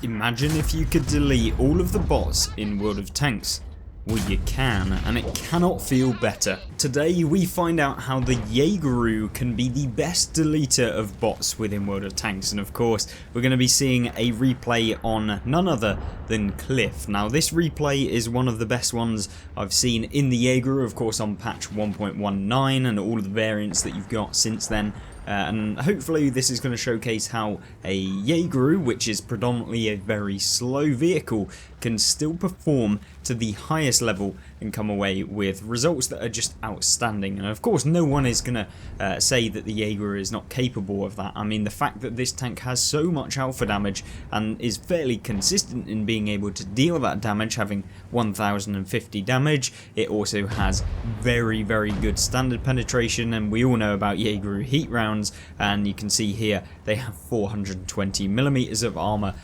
Imagine if you could delete all of the bots in World of Tanks. Well, you can, and it cannot feel better. Today we find out how the Jageroo can be the best deleter of bots within World of Tanks, and of course we're going to be seeing a replay on none other than Cliff. Now this replay is one of the best ones I've seen in the Jageroo, of course on patch 1.19 and all of the variants that you've got since then. And hopefully this is going to showcase how a Jageroo, which is predominantly a very slow vehicle, can still perform to the highest level and come away with results that are just outstanding. And of course no one is going to say that the Jageroo is not capable of that. I mean, the fact that this tank has so much alpha damage and is fairly consistent in being able to deal that damage, having 1050 damage. It also has very good standard penetration, and we all know about Jageroo heat rounds, and you can see here they have 420mm of armor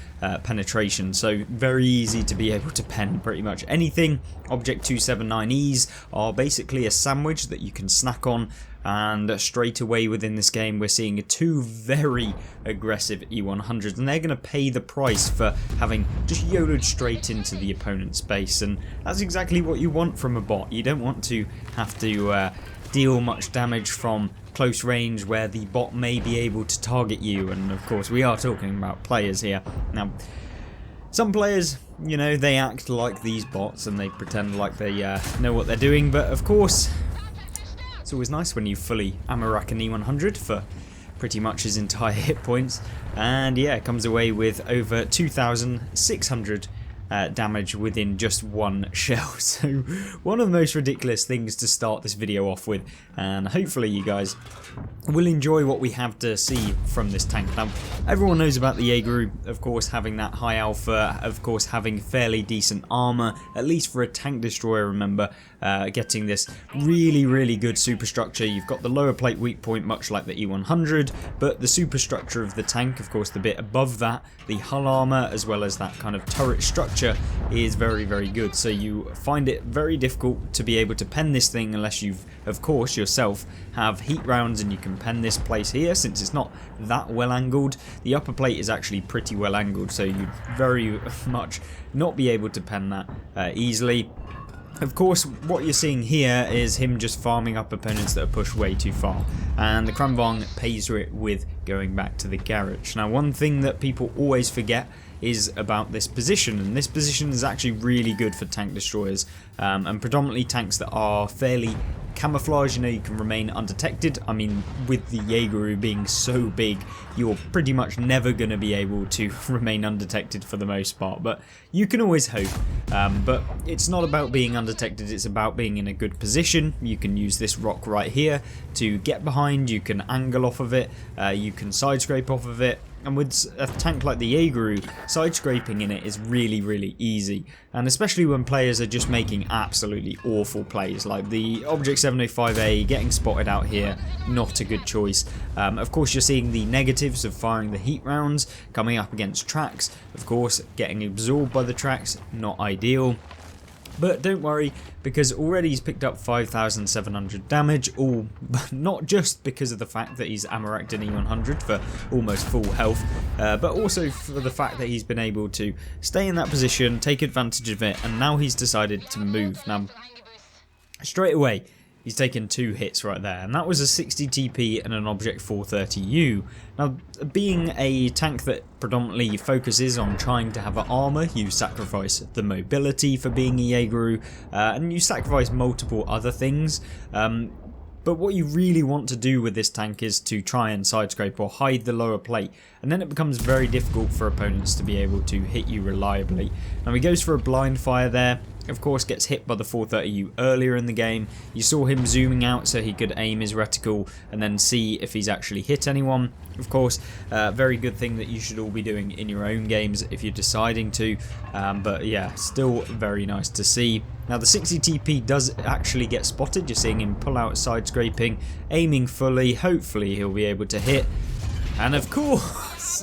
penetration, so very easy to be able to pen pretty much anything. Object 279Es are basically a sandwich that you can snack on, and straight away within this game we're seeing two very aggressive E100s, and they're going to pay the price for having just YOLO'd straight into the opponent's base, and that's exactly what you want from a bot. You don't want to have to deal much damage from close range where the bot may be able to target you, and of course we are talking about players here. Now some players, you know, they act like these bots and they pretend like they know what they're doing, but of course it's always nice when you fully ammo-rack an E100 for pretty much his entire hit points, and yeah, it comes away with over 2,600 damage within just one shell. So one of the most ridiculous things to start this video off with, and hopefully you guys will enjoy what we have to see from this tank. Now everyone knows about the Jageroo, of course, having that high alpha, of course having fairly decent armor, at least for a tank destroyer. Remember, getting this really good superstructure. You've got the lower plate weak point much like the E100, but the superstructure of the tank, of course the bit above that, the hull armor as well as that kind of turret structure, is very good. So you find it very difficult to be able to pen this thing unless you've, of course, yourself have heat rounds, and you can pen this place here since it's not that well angled. The upper plate is actually pretty well angled, so you'd very much not be able to pen that easily. Of course, what you're seeing here is him just farming up opponents that are pushed way too far, and the Kramvong pays for it with going back to the garage. Now one thing that people always forget is about this position, and this position is actually really good for tank destroyers, and predominantly tanks that are fairly camouflaged. You know, you can remain undetected. I mean, with the Jageroo being so big, you're pretty much never going to be able to remain undetected for the most part, but you can always hope. But it's not about being undetected, it's about being in a good position. You can use this rock right here to get behind, you can angle off of it, you can side scrape off of it. And with a tank like the Jageroo, side scraping in it is really easy, and especially when players are just making absolutely awful plays, like the Object 705A getting spotted out here, not a good choice. Of course you're seeing the negatives of firing the heat rounds, coming up against tracks, of course getting absorbed by the tracks, not ideal. But don't worry, because already he's picked up 5,700 damage, all not just because of the fact that he's ammo-racked an E100 for almost full health, but also for the fact that he's been able to stay in that position, take advantage of it, and now he's decided to move. Now, straight away, he's taken 2 hits right there, and that was a 60 TP and an Object 430U. Now, being a tank that predominantly focuses on trying to have an armor, you sacrifice the mobility for being a Jageroo, and you sacrifice multiple other things. But what you really want to do with this tank is to try and side scrape or hide the lower plate, and then it becomes very difficult for opponents to be able to hit you reliably. Now he goes for a blind fire there, of course gets hit by the 430U earlier in the game. You saw him zooming out so he could aim his reticle and then see if he's actually hit anyone. Of course, very good thing that you should all be doing in your own games if you're deciding to, but yeah, still very nice to see. Now the 60 TP does actually get spotted. You're seeing him pull out side scraping, aiming fully, hopefully he'll be able to hit, and of course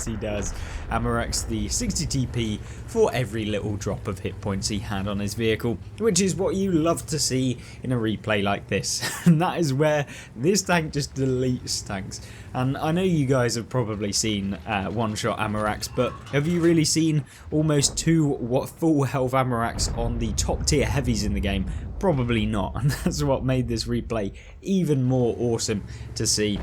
he does. Amarex the 60 TP for every little drop of hit points he had on his vehicle, which is what you love to see in a replay like this. And that is where this tank just deletes tanks. And I know you guys have probably seen one-shot Amarex, but have you really seen almost 2 full health Amarex on the top tier heavies in the game? Probably not, and that's what made this replay even more awesome to see.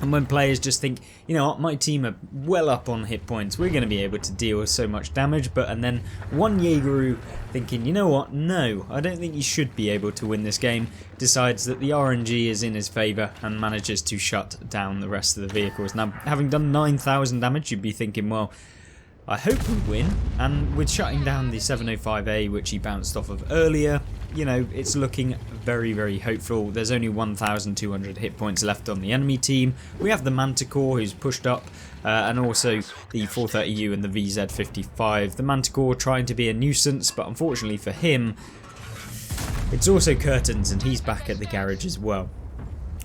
And when players just think, you know what, my team are well up on hit points, we're going to be able to deal with so much damage, and then one Jageroo thinking, you know what, no, I don't think you should be able to win this game, decides that the RNG is in his favour and manages to shut down the rest of the vehicles. Now, having done 9,000 damage, you'd be thinking, well, I hope we win, and with shutting down the 705A, which he bounced off of earlier, you know, it's looking very, very hopeful. There's only 1,200 hit points left on the enemy team. We have the Manticore, who's pushed up, and also the 430U and the VZ55. The Manticore trying to be a nuisance, but unfortunately for him, it's also Curtains, and he's back at the garage as well.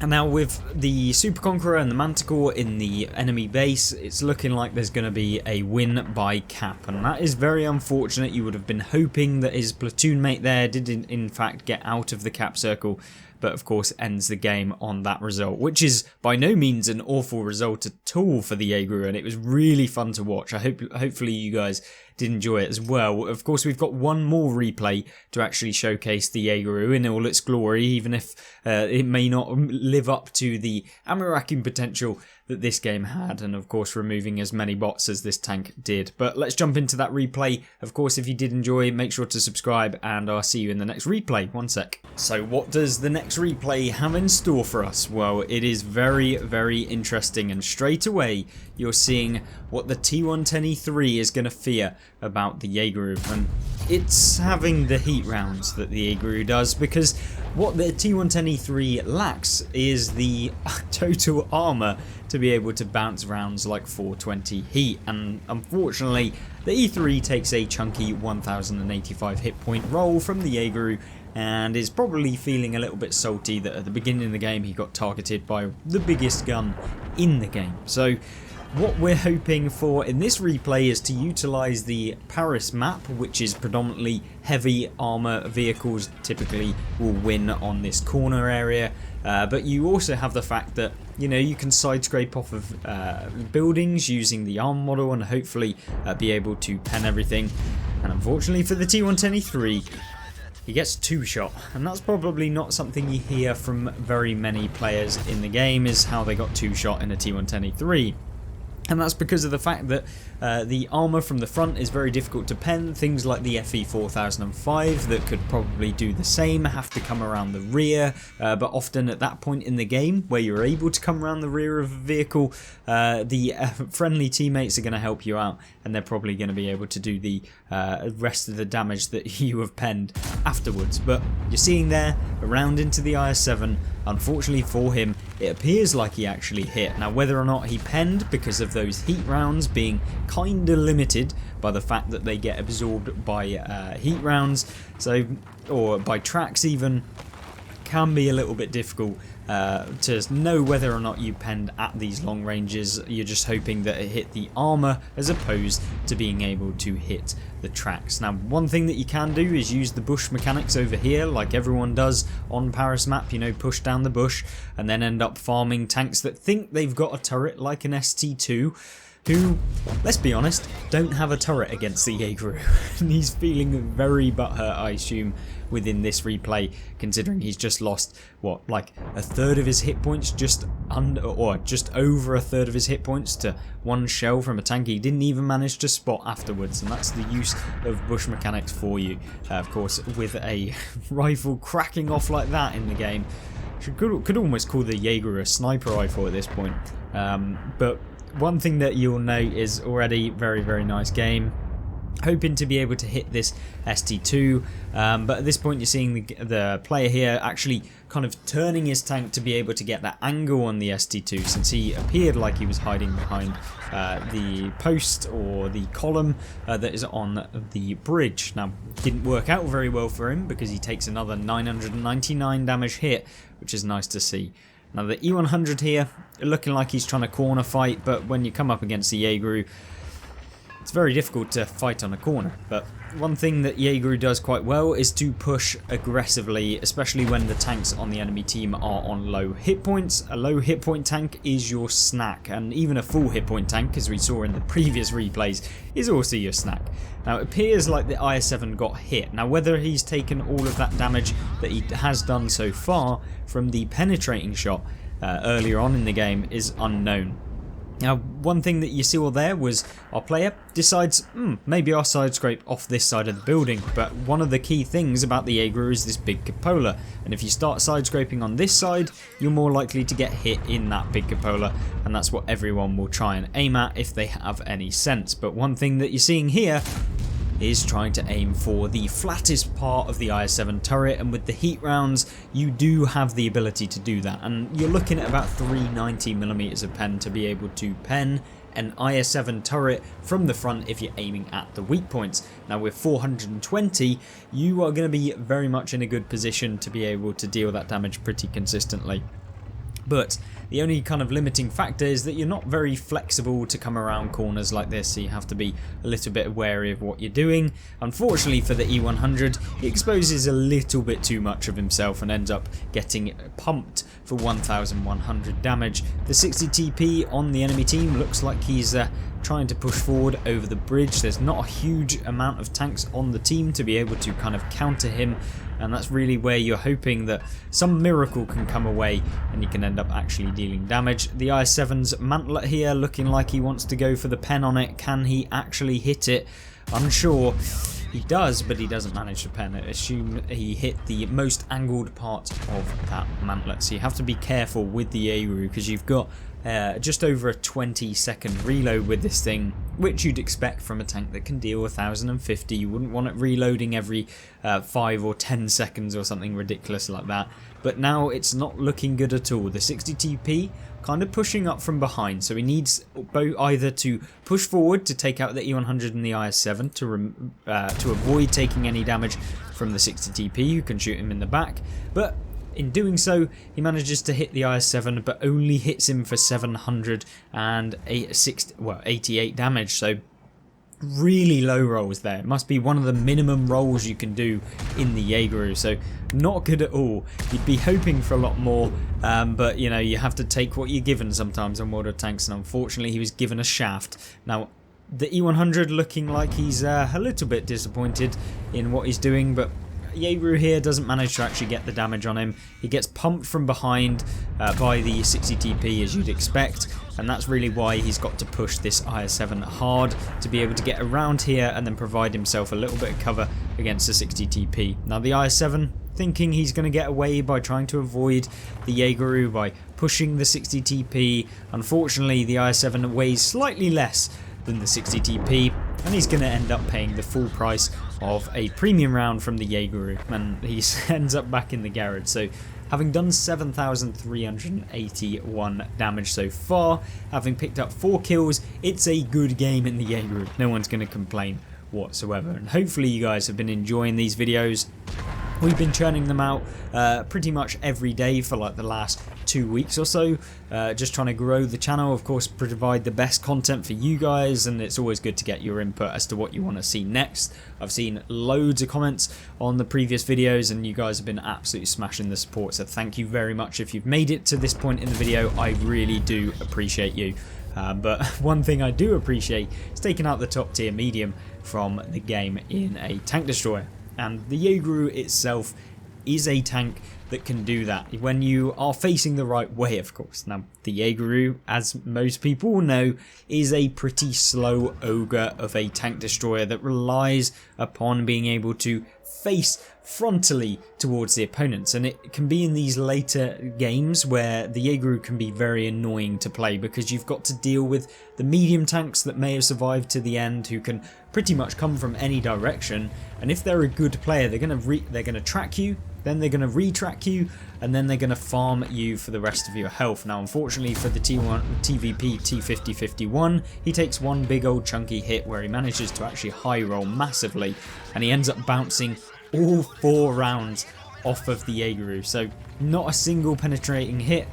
And now with the Super Conqueror and the Manticore in the enemy base, it's looking like there's going to be a win by Cap, and that is very unfortunate. You would have been hoping that his platoon mate there did in fact get out of the Cap circle, but of course ends the game on that result, which is by no means an awful result at all for the Jageroo, and it was really fun to watch. Hopefully you guys did enjoy it as well. Of course, we've got one more replay to actually showcase the Jageroo in all its glory, even if it may not live up to the ammo-racking potential that this game had, and of course removing as many bots as this tank did. But let's jump into that replay. Of course, if you did enjoy, make sure to subscribe, and I'll see you in the next replay. One sec. So what does the next replay have in store for us? Well, it is very, very interesting, and straight away you're seeing what the T110E3 is going to fear about the Jageroo, and it's having the heat rounds that the Jageroo does, because what the T110E3 lacks is the total armour to be able to bounce rounds like 420 heat, and unfortunately the E3 takes a chunky 1085 hit point roll from the Jageroo, and is probably feeling a little bit salty that at the beginning of the game he got targeted by the biggest gun in the game. So what we're hoping for in this replay is to utilise the Paris map, which is predominantly heavy armour vehicles typically will win on this corner area, but you also have the fact that, you know, you can side scrape off of buildings using the arm model and hopefully be able to pen everything. And unfortunately for the T110E3, he gets 2-shot, and that's probably not something you hear from very many players in the game, is how they got 2-shot in a T110E3. And that's because of the fact that the armour from the front is very difficult to pen. Things like the FE4005 that could probably do the same have to come around the rear, but often at that point in the game where you're able to come around the rear of a vehicle, the friendly teammates are going to help you out, and they're probably going to be able to do the rest of the damage that you have penned afterwards. But you're seeing there, around into the IS-7, unfortunately for him, it appears like he actually hit. Now whether or not he penned because of those heat rounds being kinda limited by the fact that they get absorbed by heat rounds, so, or by tracks even, can be a little bit difficult to know whether or not you penned at these long ranges. You're just hoping that it hit the armour as opposed to being able to hit the tracks. Now one thing that you can do is use the bush mechanics over here like everyone does on Paris map, you know, push down the bush and then end up farming tanks that think they've got a turret like an ST2, who, let's be honest, don't have a turret against the Jageroo. And he's feeling very butthurt, I assume, within this replay, considering he's just lost, what, like a third of his hit points, just under, or just over a third of his hit points to one shell from a tank he didn't even manage to spot afterwards. And that's the use of bush mechanics for you. Of course, with a rifle cracking off like that in the game, could almost call the Jageroo a sniper rifle at this point. But one thing that you'll note is already very, very nice game. Hoping to be able to hit this ST2, but at this point you're seeing the player here actually kind of turning his tank to be able to get that angle on the ST2, since he appeared like he was hiding behind the post or the column that is on the bridge. Now, didn't work out very well for him because he takes another 999 damage hit, which is nice to see. Now the E100 here, looking like he's trying to corner fight, but when you come up against the Jageroo, it's very difficult to fight on a corner. But one thing that Jageroo does quite well is to push aggressively, especially when the tanks on the enemy team are on low hit points. A low hit point tank is your snack, and even a full hit point tank, as we saw in the previous replays, is also your snack. Now it appears like the IS-7 got hit. Now whether he's taken all of that damage that he has done so far from the penetrating shot earlier on in the game is unknown. Now, one thing that you saw there was our player decides, maybe I'll side scrape off this side of the building, but one of the key things about the Jageroo is this big cupola, and if you start side scraping on this side, you're more likely to get hit in that big cupola, and that's what everyone will try and aim at if they have any sense. But one thing that you're seeing here is trying to aim for the flattest part of the IS-7 turret, and with the heat rounds you do have the ability to do that, and you're looking at about 390mm of pen to be able to pen an IS-7 turret from the front if you're aiming at the weak points. Now with 420 you are going to be very much in a good position to be able to deal that damage pretty consistently. But the only kind of limiting factor is that you're not very flexible to come around corners like this, so you have to be a little bit wary of what you're doing. Unfortunately for the E100, he exposes a little bit too much of himself and ends up getting pumped for 1100 damage. The 60 TP on the enemy team looks like he's trying to push forward over the bridge. There's not a huge amount of tanks on the team to be able to kind of counter him, and that's really where you're hoping that some miracle can come away and you can end up actually dealing damage. The IS-7's mantlet here looking like he wants to go for the pen on it. Can he actually hit it? Unsure. He does, but he doesn't manage to pen it. Assume he hit the most angled part of that mantlet. So you have to be careful with the Jageroo, because you've got just over a 20-second reload with this thing, which you'd expect from a tank that can deal 1050. You wouldn't want it reloading every 5 or 10 seconds or something ridiculous like that. But now it's not looking good at all. The 60 TP kind of pushing up from behind, so he needs both either to push forward to take out the E100 and the IS-7 to avoid taking any damage from the 60 TP, who can shoot him in the back, but in doing so he manages to hit the IS-7 but only hits him for 788 damage, so really low rolls there. It must be one of the minimum rolls you can do in the Jageroo, so not good at all. You'd be hoping for a lot more, but you know, you have to take what you're given sometimes on World of Tanks, and unfortunately he was given a shaft. Now the E100 looking like he's a little bit disappointed in what he's doing, but Jageroo here doesn't manage to actually get the damage on him. He gets pumped from behind by the 60 TP, as you'd expect, and that's really why he's got to push this IS-7 hard to be able to get around here and then provide himself a little bit of cover against the 60 TP. Now the IS-7 thinking he's going to get away by trying to avoid the Jageroo by pushing the 60 TP. Unfortunately the IS-7 weighs slightly less than the 60 TP, and he's going to end up paying the full price of a premium round from the Jageroo, and he ends up back in the garage. So having done 7,381 damage so far, having picked up 4 kills, it's a good game in the Jageroo. No one's going to complain whatsoever, and hopefully you guys have been enjoying these videos. We've been churning them out pretty much every day for like the last 2 weeks or so, just trying to grow the channel, of course provide the best content for you guys, and it's always good to get your input as to what you want to see next. I've seen loads of comments on the previous videos and you guys have been absolutely smashing the support, so thank you very much if you've made it to this point in the video. I really do appreciate you. But one thing I do appreciate is taking out the top tier medium from the game in a tank destroyer. And the Jageroo itself is a tank that can do that when you are facing the right way, of course. Now, the Jageroo, as most people will know, is a pretty slow ogre of a tank destroyer that relies upon being able to face frontally towards the opponents, and it can be in these later games where the Jageroo can be very annoying to play, because you've got to deal with the medium tanks that may have survived to the end, who can pretty much come from any direction, and if they're a good player they're gonna track you, then they're going to retrack you, and then they're going to farm you for the rest of your health. Now unfortunately for the TVP T5051, he takes one big old chunky hit where he manages to actually high roll massively, and he ends up bouncing all 4 rounds off of the Jageroo. So not a single penetrating hit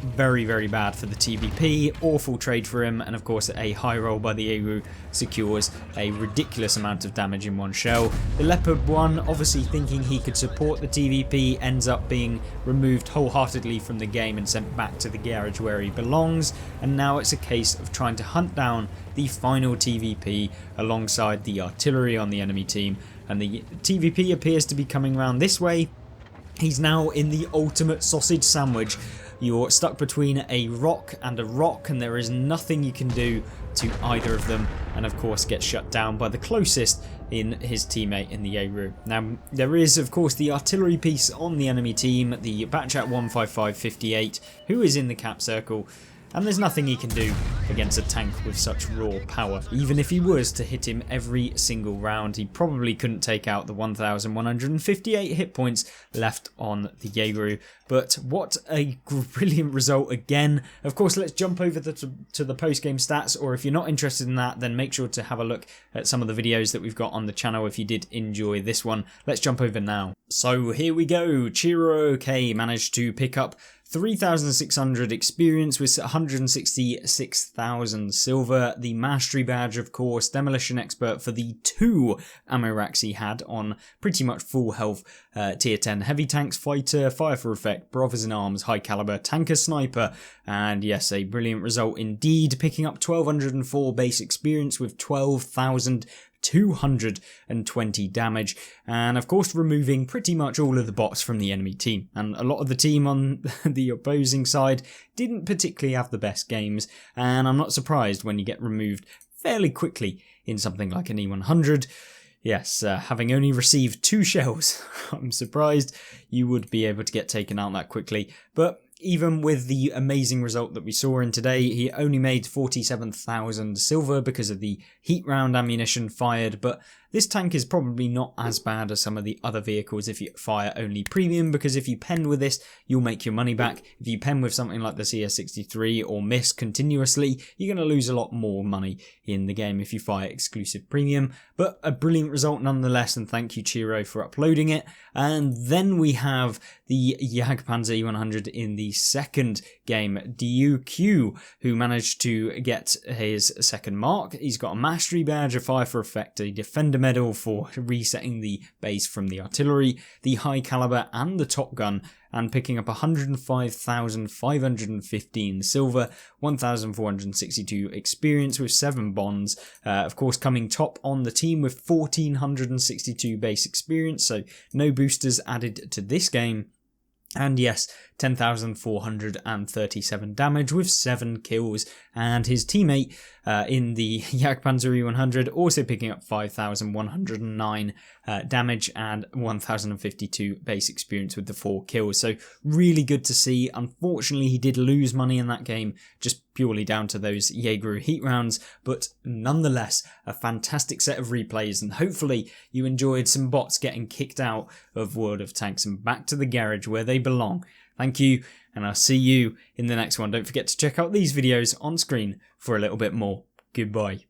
very, very bad for the TVP, awful trade for him, and of course a high roll by the Jageroo secures a ridiculous amount of damage in one shell. The Leopard 1, obviously thinking he could support the TVP, ends up being removed wholeheartedly from the game and sent back to the garage where he belongs, and now it's a case of trying to hunt down the final TVP alongside the artillery on the enemy team, and the TVP appears to be coming around this way. He's now in the ultimate sausage sandwich. You're stuck between a rock, and there is nothing you can do to either of them, and of course gets shut down by the closest in his teammate in the Jageroo. Now there is of course the artillery piece on the enemy team, the Batchat 15558, who is in the cap circle, and there's nothing he can do against a tank with such raw power. Even if he was to hit him every single round, he probably couldn't take out the 1158 hit points left on the Jageroo. But what a brilliant result again. Of course, let's jump over to the post-game stats, or if you're not interested in that, then make sure to have a look at some of the videos that we've got on the channel if you did enjoy this one. Let's jump over now. So here we go. Jageroo K managed to pick up 3,600 experience with 166,000 silver. The mastery badge, of course, demolition expert for the 2 ammo racks he had on pretty much full health tier 10 heavy tanks, fighter, fire for effect, brothers in arms, high caliber, tanker, sniper, and yes, a brilliant result indeed, picking up 1,204 base experience with 12,220 damage, and of course removing pretty much all of the bots from the enemy team. And a lot of the team on the opposing side didn't particularly have the best games, and I'm not surprised when you get removed fairly quickly in something like an E100. Yes, having only received 2 shells, I'm surprised you would be able to get taken out that quickly. But even with the amazing result that we saw in today, he only made 47,000 silver because of the heat round ammunition fired, but this tank is probably not as bad as some of the other vehicles if you fire only premium, because if you pen with this, you'll make your money back. If you pen with something like the CS63 or miss continuously, you're going to lose a lot more money in the game if you fire exclusive premium. But a brilliant result nonetheless, and thank you Jageroo for uploading it. And then we have the Jagdpanzer E100 in the second game, DUQ, who managed to get his second mark. He's got a mastery badge, a fire for effect, a defender medal for resetting the base from the artillery, the high caliber and the top gun, and picking up 105,515 silver, 1,462 experience with 7 bonds. Of course coming top on the team with 1,462 base experience, so no boosters added to this game. And yes, 10,437 damage with 7 kills, and his teammate in the Jagdpanzer E100 also picking up 5,109 damage and 1,052 base experience with the 4 kills. So really good to see. Unfortunately, he did lose money in that game, just purely down to those Jageroo heat rounds, but nonetheless a fantastic set of replays, and hopefully you enjoyed some bots getting kicked out of World of Tanks and back to the garage where they belong. Thank you, and I'll see you in the next one. Don't forget to check out these videos on screen for a little bit more. Goodbye.